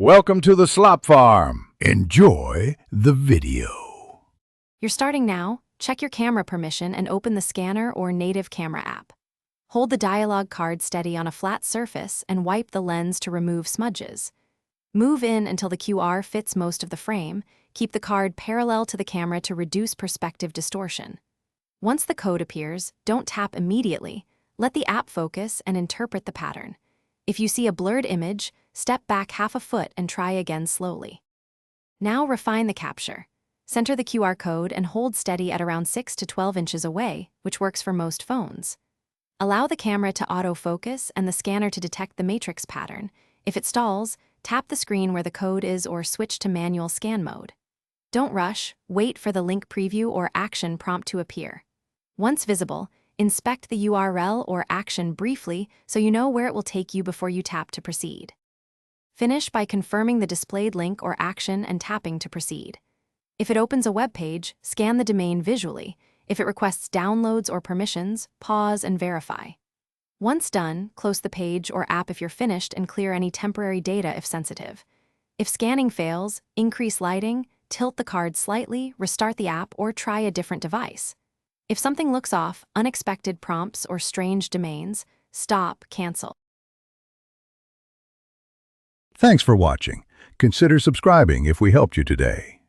Welcome to the Slop Farm. Enjoy the video. You're starting now. Check your camera permission and open the scanner or native camera app. Hold the Dialog card steady on a flat surface and wipe the lens to remove smudges. Move in until the QR fits most of the frame. Keep the card parallel to the camera to reduce perspective distortion. Once the code appears, don't tap immediately. Let the app focus and interpret the pattern. If you see a blurred image, step back half a foot and try again slowly. Now refine the capture. Center the QR code and hold steady at around 6 to 12 inches away, which works for most phones. Allow the camera to autofocus and the scanner to detect the matrix pattern. If it stalls, tap the screen where the code is or switch to manual scan mode. Don't rush, wait for the link preview or action prompt to appear. Once visible, inspect the URL or action briefly so you know where it will take you before you tap to proceed. Finish by confirming the displayed link or action and tapping to proceed. If it opens a web page, scan the domain visually. If it requests downloads or permissions, pause and verify. Once done, close the page or app if you're finished and clear any temporary data if sensitive. If scanning fails, increase lighting, tilt the card slightly, restart the app, or try a different device. If something looks off, unexpected prompts or strange domains, stop, cancel. Thanks for watching. Consider subscribing if we helped you today.